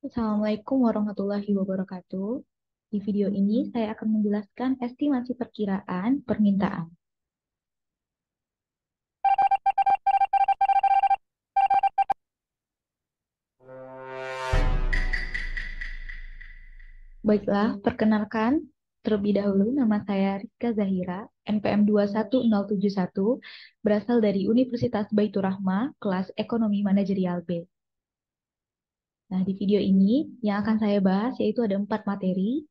Assalamualaikum warahmatullahi wabarakatuh. Di video ini saya akan menjelaskan estimasi perkiraan permintaan. Baiklah, perkenalkan terlebih dahulu nama saya Rizka Zahira, NPM 21071, berasal dari Universitas Baitur Rahmah, kelas Ekonomi Manajerial B. Nah, di video ini yang akan saya bahas yaitu ada 4 materi,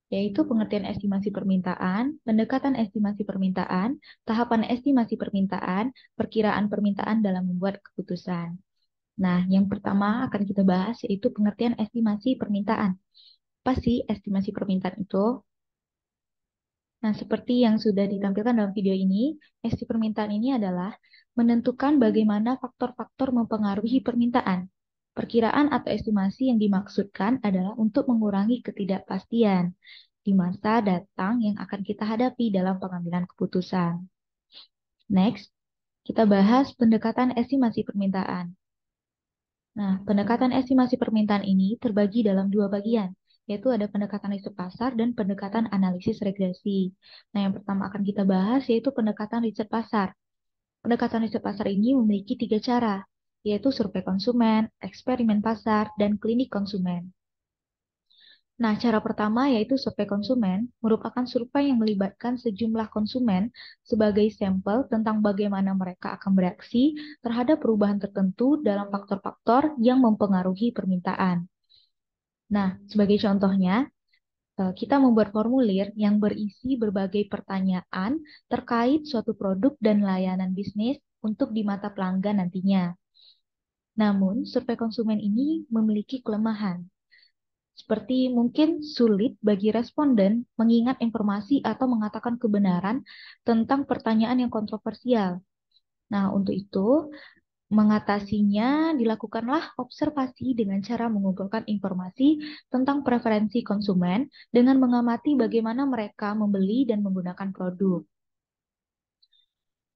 yaitu pengertian estimasi permintaan, pendekatan estimasi permintaan, tahapan estimasi permintaan, perkiraan permintaan dalam membuat keputusan. Nah, yang pertama akan kita bahas yaitu pengertian estimasi permintaan. Apa sih estimasi permintaan itu? Nah, seperti yang sudah ditampilkan dalam video ini, estimasi permintaan ini adalah menentukan bagaimana faktor-faktor mempengaruhi permintaan. Perkiraan atau estimasi yang dimaksudkan adalah untuk mengurangi ketidakpastian di masa datang yang akan kita hadapi dalam pengambilan keputusan. Next, kita bahas pendekatan estimasi permintaan. Nah, pendekatan estimasi permintaan ini terbagi dalam dua bagian, yaitu ada pendekatan riset pasar dan pendekatan analisis regresi. Nah, yang pertama akan kita bahas yaitu pendekatan riset pasar. Pendekatan riset pasar ini memiliki tiga cara, yaitu survei konsumen, eksperimen pasar, dan klinik konsumen. Nah, cara pertama yaitu survei konsumen merupakan survei yang melibatkan sejumlah konsumen sebagai sampel tentang bagaimana mereka akan bereaksi terhadap perubahan tertentu dalam faktor-faktor yang mempengaruhi permintaan. Nah, sebagai contohnya, kita membuat formulir yang berisi berbagai pertanyaan terkait suatu produk dan layanan bisnis untuk di mata pelanggan nantinya. Namun, survei konsumen ini memiliki kelemahan. Seperti mungkin sulit bagi responden mengingat informasi atau mengatakan kebenaran tentang pertanyaan yang kontroversial. Nah, untuk itu, mengatasinya dilakukanlah observasi dengan cara mengumpulkan informasi tentang preferensi konsumen dengan mengamati bagaimana mereka membeli dan menggunakan produk.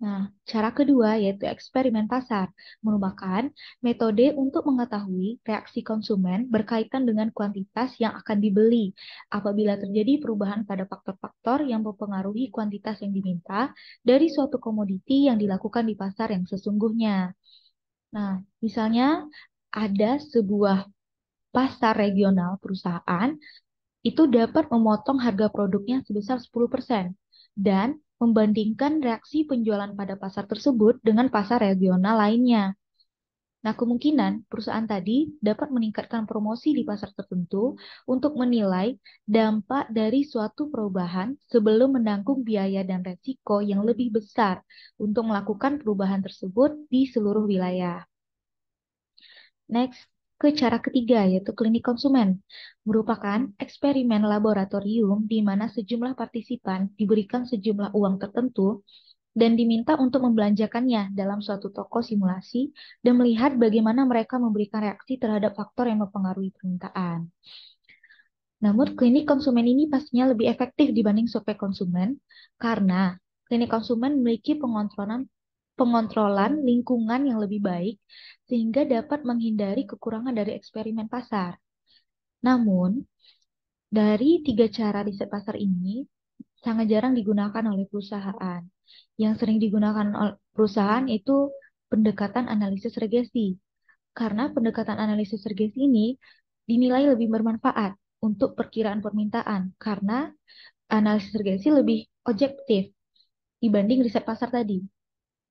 Nah, cara kedua yaitu eksperimen pasar, merupakan metode untuk mengetahui reaksi konsumen berkaitan dengan kuantitas yang akan dibeli apabila terjadi perubahan pada faktor-faktor yang mempengaruhi kuantitas yang diminta dari suatu komoditi yang dilakukan di pasar yang sesungguhnya. Nah, misalnya ada sebuah pasar regional perusahaan itu dapat memotong harga produknya sebesar 10% dan membandingkan reaksi penjualan pada pasar tersebut dengan pasar regional lainnya. Nah, kemungkinan perusahaan tadi dapat meningkatkan promosi di pasar tertentu untuk menilai dampak dari suatu perubahan sebelum menanggung biaya dan resiko yang lebih besar untuk melakukan perubahan tersebut di seluruh wilayah. Next, ke cara ketiga yaitu klinik konsumen, merupakan eksperimen laboratorium di mana sejumlah partisipan diberikan sejumlah uang tertentu dan diminta untuk membelanjakannya dalam suatu toko simulasi dan melihat bagaimana mereka memberikan reaksi terhadap faktor yang mempengaruhi permintaan. Namun, klinik konsumen ini pastinya lebih efektif dibanding survei konsumen karena klinik konsumen memiliki pengontrolan lingkungan yang lebih baik sehingga dapat menghindari kekurangan dari eksperimen pasar. Namun, dari tiga cara riset pasar ini sangat jarang digunakan oleh perusahaan. Yang sering digunakan oleh perusahaan itu pendekatan analisis regresi. Karena pendekatan analisis regresi ini dinilai lebih bermanfaat untuk perkiraan permintaan karena analisis regresi lebih objektif dibanding riset pasar tadi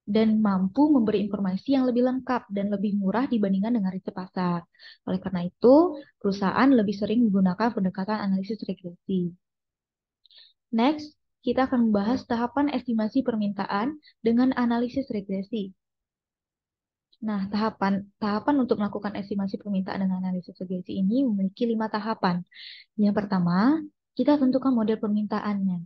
dan mampu memberi informasi yang lebih lengkap dan lebih murah dibandingkan dengan riset pasar. Oleh karena itu, perusahaan lebih sering menggunakan pendekatan analisis regresi. Next, kita akan membahas tahapan estimasi permintaan dengan analisis regresi. Nah, tahapan untuk melakukan estimasi permintaan dengan analisis regresi ini memiliki 5 tahapan. Yang pertama, kita tentukan model permintaannya.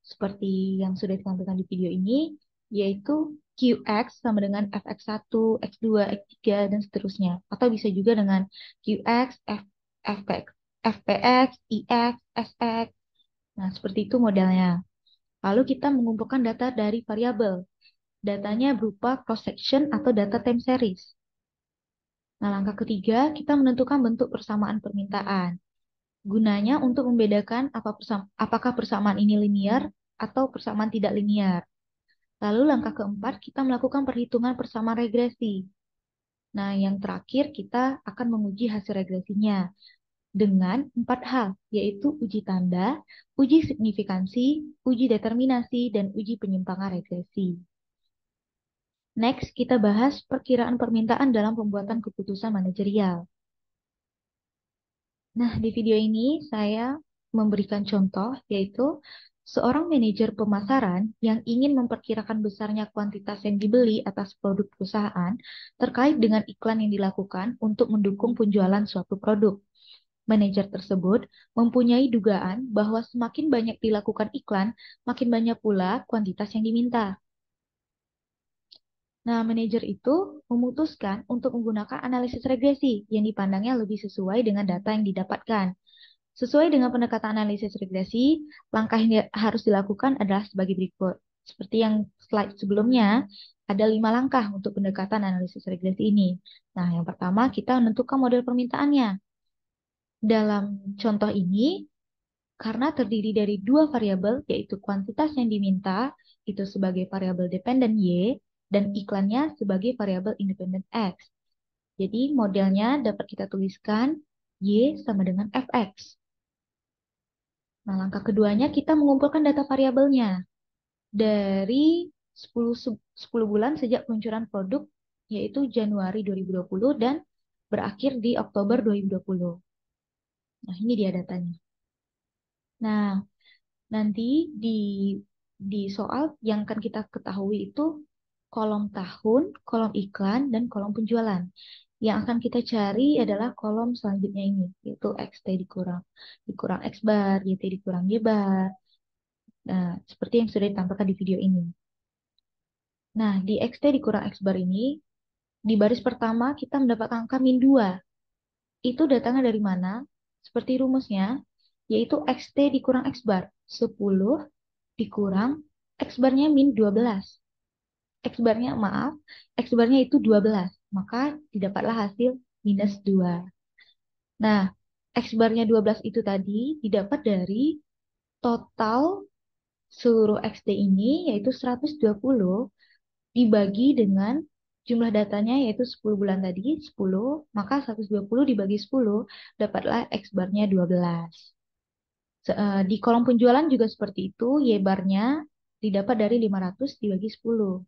Seperti yang sudah ditampilkan di video ini, yaitu QX sama dengan FX1, X2, X3, dan seterusnya. Atau bisa juga dengan QX, FPX, FPX, IX, SX. Nah, seperti itu modelnya. Lalu kita mengumpulkan data dari variabel. Datanya berupa cross-section atau data time series. Nah, langkah ketiga, kita menentukan bentuk persamaan permintaan. Gunanya untuk membedakan apakah persamaan ini linear atau persamaan tidak linear. Lalu langkah keempat, kita melakukan perhitungan persamaan regresi. Nah, yang terakhir kita akan menguji hasil regresinya dengan 4 hal, yaitu uji tanda, uji signifikansi, uji determinasi, dan uji penyimpangan regresi. Next, kita bahas perkiraan permintaan dalam pembuatan keputusan manajerial. Nah, di video ini saya memberikan contoh, yaitu seorang manajer pemasaran yang ingin memperkirakan besarnya kuantitas yang dibeli atas produk perusahaan terkait dengan iklan yang dilakukan untuk mendukung penjualan suatu produk. Manajer tersebut mempunyai dugaan bahwa semakin banyak dilakukan iklan, makin banyak pula kuantitas yang diminta. Nah, manajer itu memutuskan untuk menggunakan analisis regresi yang dipandangnya lebih sesuai dengan data yang didapatkan. Sesuai dengan pendekatan analisis regresi, langkah yang harus dilakukan adalah sebagai berikut. Seperti yang slide sebelumnya, ada 5 langkah untuk pendekatan analisis regresi ini. Nah, yang pertama kita menentukan model permintaannya. Dalam contoh ini, karena terdiri dari 2 variabel, yaitu kuantitas yang diminta, itu sebagai variabel dependen Y, dan iklannya sebagai variabel independen X. Jadi modelnya dapat kita tuliskan Y sama dengan Fx. Nah, langkah keduanya kita mengumpulkan data variabelnya dari 10 bulan sejak peluncuran produk, yaitu Januari 2020 dan berakhir di Oktober 2020. Nah, ini dia datanya. Nah, nanti di soal yang akan kita ketahui itu kolom tahun, kolom iklan, dan kolom penjualan. Yang akan kita cari adalah kolom selanjutnya ini, yaitu XT dikurang X bar, YT dikurang Y bar. Nah, seperti yang sudah ditampilkan di video ini. Nah, di XT dikurang X bar ini, di baris pertama kita mendapatkan angka min 2. Itu datangnya dari mana? Seperti rumusnya, yaitu XT dikurang X bar. 10 dikurang X barnya min 12. X barnya, maaf, X barnya itu 12. Maka didapatlah hasil minus 2. Nah, X barnya 12 itu tadi didapat dari total seluruh XT ini, yaitu 120 dibagi dengan jumlah datanya yaitu 10 bulan tadi, 10, maka 120 dibagi 10 dapatlah X barnya 12. Di kolom penjualan juga seperti itu, Y barnya didapat dari 500 dibagi 10,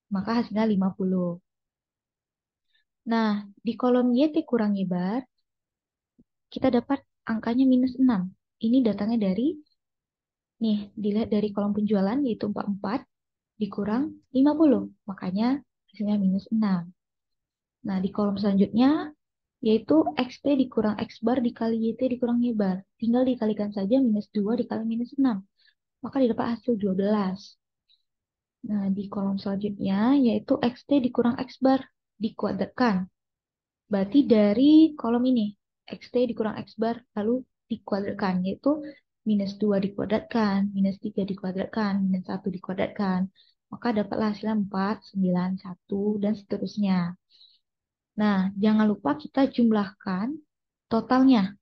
maka hasilnya 50. Nah, di kolom YT kurang Y bar, kita dapat angkanya minus 6. Ini datangnya dari, nih, dilihat dari kolom penjualan yaitu 44 dikurang 50, makanya hasilnya minus 6. Nah, di kolom selanjutnya yaitu XT dikurang X bar dikali YT dikurang Y bar. Tinggal dikalikan saja minus 2 dikali minus 6. Maka didapat hasil 12. Nah, di kolom selanjutnya yaitu XT dikurang X bar dikuadratkan. Berarti dari kolom ini, XT dikurang X bar lalu dikuadratkan, yaitu minus 2 dikuadratkan, minus 3 dikuadratkan, minus 1 dikuadratkan. Maka dapatlah hasilnya 4, 9, 1, dan seterusnya. Nah, jangan lupa kita jumlahkan totalnya.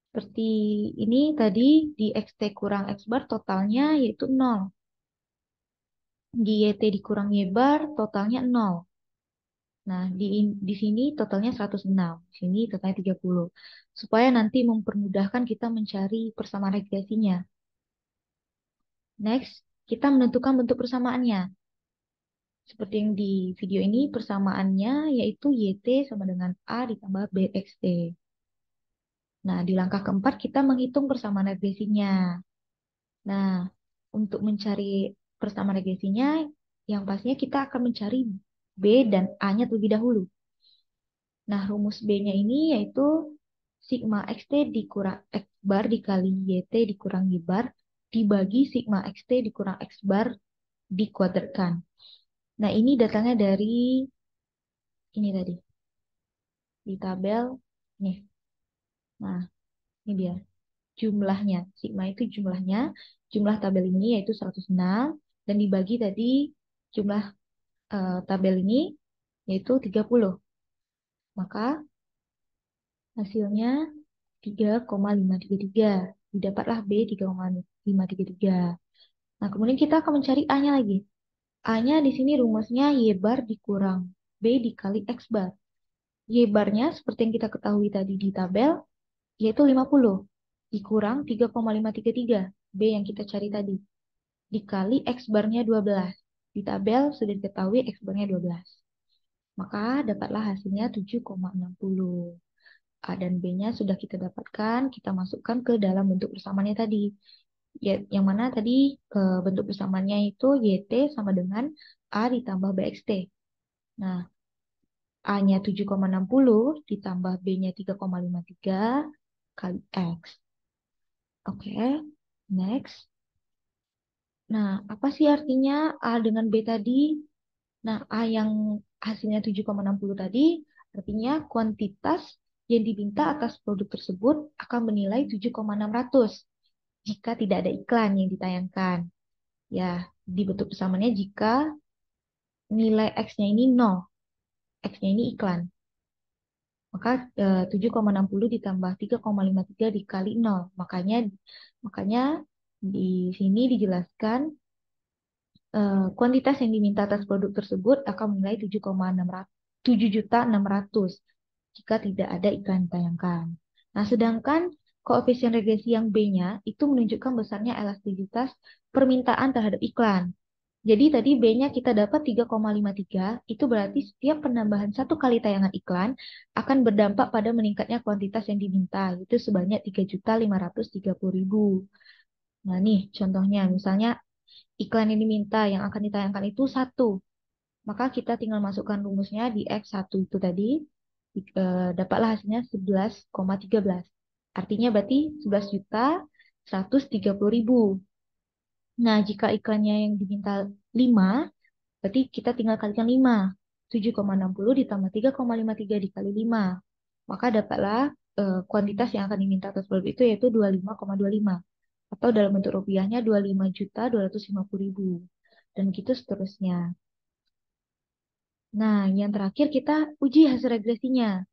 Seperti ini tadi di XT kurang X bar totalnya yaitu 0. Di YT dikurang Y bar totalnya 0. Nah, di sini totalnya 106. Di sini totalnya 30. Supaya nanti mempermudahkan kita mencari persamaan regresinya. Next, kita menentukan bentuk persamaannya. Seperti yang di video ini, persamaannya yaitu YT sama dengan A ditambah BXT. Nah, di langkah keempat kita menghitung persamaan regresinya. Nah, untuk mencari persamaan regresinya, yang pastinya kita akan mencari B dan A-nya terlebih dahulu. Nah, rumus B-nya ini yaitu sigma XT dikurang X bar dikali YT dikurang Y bar dibagi sigma XT dikurang X bar dikuadratkan. Nah, ini datangnya dari ini tadi, di tabel nih. Nah, ini dia jumlahnya. Sigma itu jumlahnya, jumlah tabel ini yaitu 106 dan dibagi tadi jumlah tabel ini yaitu 30. Maka hasilnya 3,533. Didapatlah B 3,533. Nah, kemudian kita akan mencari A-nya lagi. A-nya di sini rumusnya Y bar dikurang B dikali X bar. Y barnya seperti yang kita ketahui tadi di tabel, yaitu 50. Dikurang 3,533. B yang kita cari tadi. Dikali X barnya 12. Di tabel sudah diketahui X barnya 12. Maka dapatlah hasilnya 7,60. A dan B-nya sudah kita dapatkan, kita masukkan ke dalam bentuk persamaannya tadi. Ya, yang mana tadi bentuk persamaannya itu YT sama dengan A ditambah BXT. Nah, A-nya 7,60 ditambah B-nya 3,53 kali X. Oke, next. Nah, apa sih artinya A dengan B tadi? Nah, A yang hasilnya 7,60 tadi, artinya kuantitas yang diminta atas produk tersebut akan bernilai 7,600 jika tidak ada iklan yang ditayangkan. Ya, dibentuk persamaannya jika nilai X-nya ini 0, X-nya ini iklan. Maka 7,60 ditambah 3,53 dikali 0. Makanya di sini dijelaskan kuantitas yang diminta atas produk tersebut akan menilai 7,600 jika tidak ada iklan ditayangkan. Nah, sedangkan koefisien regresi yang B-nya itu menunjukkan besarnya elastisitas permintaan terhadap iklan. Jadi tadi B-nya kita dapat 3,53, itu berarti setiap penambahan satu kali tayangan iklan akan berdampak pada meningkatnya kuantitas yang diminta, itu sebanyak 3.530.000. Nah nih contohnya, misalnya iklan yang diminta yang akan ditayangkan itu satu, maka kita tinggal masukkan rumusnya di X1 itu tadi, dapatlah hasilnya 11,13. Artinya berarti 11.130.000. Nah, jika iklannya yang diminta 5, berarti kita tinggal kalikan 5. 7,60 ditambah 3,53 dikali 5. Maka dapatlah kuantitas yang akan diminta atas produk itu yaitu 25,25. Atau dalam bentuk rupiahnya 25.250.000. Dan gitu seterusnya. Nah, yang terakhir kita uji hasil regresinya.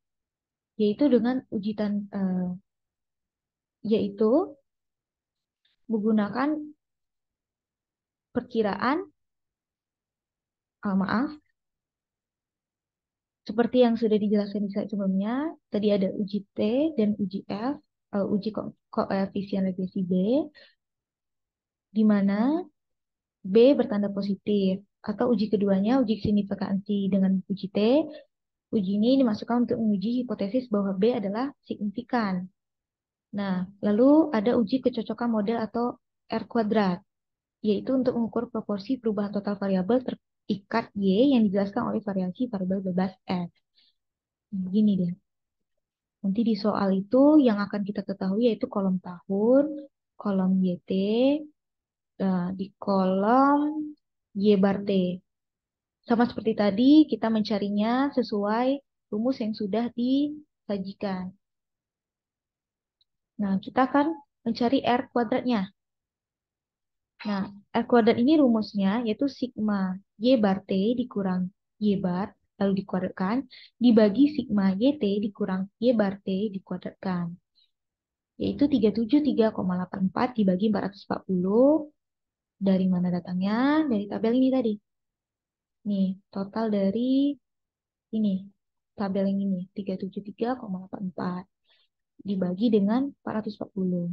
Yaitu dengan yaitu menggunakan perkiraan, maaf, seperti yang sudah dijelaskan di slide sebelumnya, tadi ada uji T dan uji F, uji koefisien regresi B, di mana B bertanda positif, atau uji keduanya, uji signifikansi dengan uji T. Uji ini dimasukkan untuk menguji hipotesis bahwa B adalah signifikan. Nah, lalu ada uji kecocokan model atau R kuadrat, yaitu untuk mengukur proporsi perubahan total variabel terikat Y yang dijelaskan oleh variasi variabel bebas F. Begini deh. Nanti di soal itu yang akan kita ketahui yaitu kolom tahun, kolom YT, di kolom Y bar T. Sama seperti tadi, kita mencarinya sesuai rumus yang sudah disajikan. Nah, kita akan mencari R kuadratnya. Nah, R kuadrat ini rumusnya yaitu sigma Y bar T dikurang Y bar, lalu dikuadratkan, dibagi sigma YT dikurang Y bar T dikuadratkan. Yaitu 373,84 dibagi 440. Dari mana datangnya? Dari tabel ini tadi. Nih, total dari ini, tabel yang ini, 373,84 dibagi dengan 440.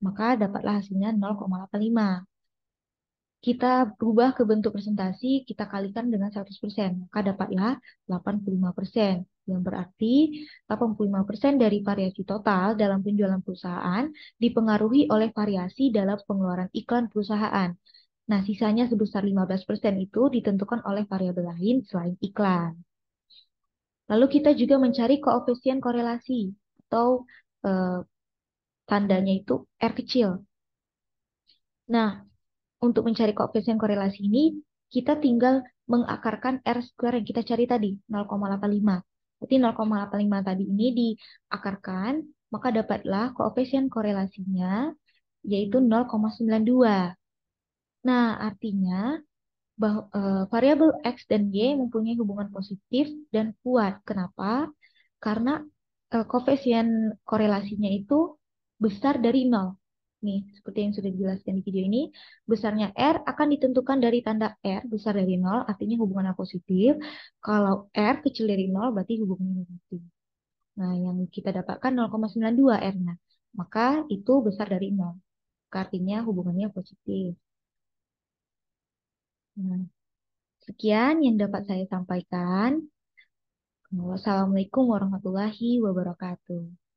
Maka dapatlah hasilnya 0,85. Kita berubah ke bentuk presentasi, kita kalikan dengan 100%. Maka dapatlah 85%. Yang berarti 85% dari variasi total dalam penjualan perusahaan dipengaruhi oleh variasi dalam pengeluaran iklan perusahaan. Nah, sisanya sebesar 15% itu ditentukan oleh variabel lain selain iklan. Lalu kita juga mencari koefisien korelasi atau eh, tandanya itu R kecil. Nah, untuk mencari koefisien korelasi ini, kita tinggal mengakarkan R square yang kita cari tadi, 0,85. Berarti 0,85 tadi ini diakarkan, maka dapatlah koefisien korelasinya, yaitu 0,92. Nah, artinya Variabel X dan Y mempunyai hubungan positif dan kuat. Kenapa? Karena koefisien korelasinya itu besar dari nol. Nih, seperti yang sudah dijelaskan di video ini, besarnya R akan ditentukan dari tanda R besar dari nol, artinya hubungannya positif. Kalau R kecil dari nol, berarti hubungannya negatif. Nah, yang kita dapatkan 0,92 R-nya. Maka itu besar dari nol. Artinya hubungannya positif. Nah, sekian yang dapat saya sampaikan. Wassalamualaikum warahmatullahi wabarakatuh.